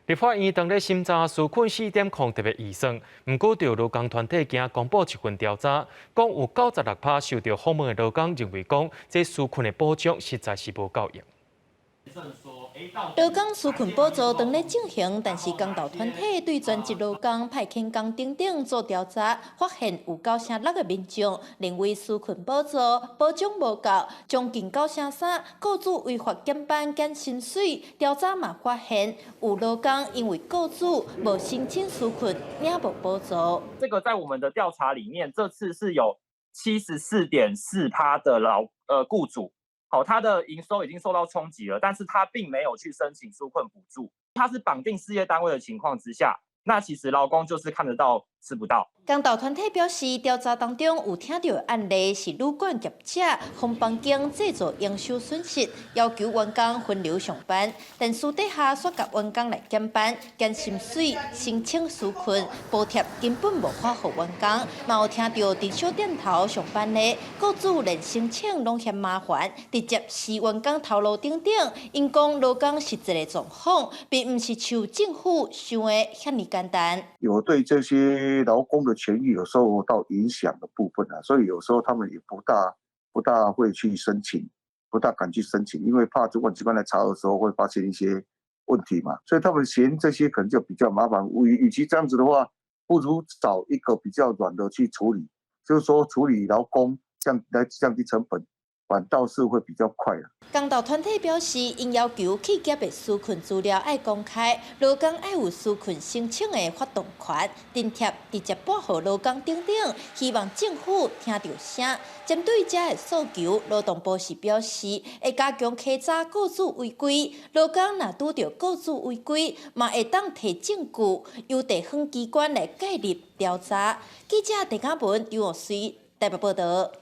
立法院当日审查纾困4点控特别预算，不过对劳工团体今公布一份调查，讲有96%受到访问的劳工认为讲，这纾困的补助实在是无够用。劳工纾困补助当咧进行，但是公投团体对全职劳工派遣工等等做调查，发现有9%6个民众认为纾困补助保障无够，将近9%3雇主违法减班减薪水。调查嘛发现有劳工因为雇主无申请纾困，领无补助。这个在我们的调查里面，这次是有74.4%的雇主。好，他的营收已经受到冲击了，但是他并没有去申请纾困补助，他是绑定事业单位的情况之下，那其实劳工就是看得到吃不到。公投团体表示，调查当中有听到的案例是旅馆业者从房间制造营收损失，要求员工分流上班，但私底下却甲员工来减班、减薪水、申请纾困补贴，根本无法予员工。嘛有听到伫小店头上班的雇主连申请拢嫌麻烦，直接是员工头路顶顶。因讲劳工实际的状况，并唔是像政府想的遐尼简单。有对这些劳工的权益有受到影响的部分所以有时候他们也不大会去申请，不大敢去申请，因为怕主管机关来查的时候会发现一些问题嘛，所以他们嫌这些可能就比较麻烦。与其这样子的话，不如找一个比较软的去处理，就是说处理劳工来降低成本，反倒是会比较快了。公投团体表示，因要求企业的纾困资料要公开，劳工要有纾困申请的发动权，津贴直接拨予劳工等等，希望政府听到声。针对这的诉求，劳动部是表示会加强稽查雇主违规，劳工若拄到雇主违规，嘛会当提证据，由地方机关来介入调查。记者陈嘉文、张学水台北报道。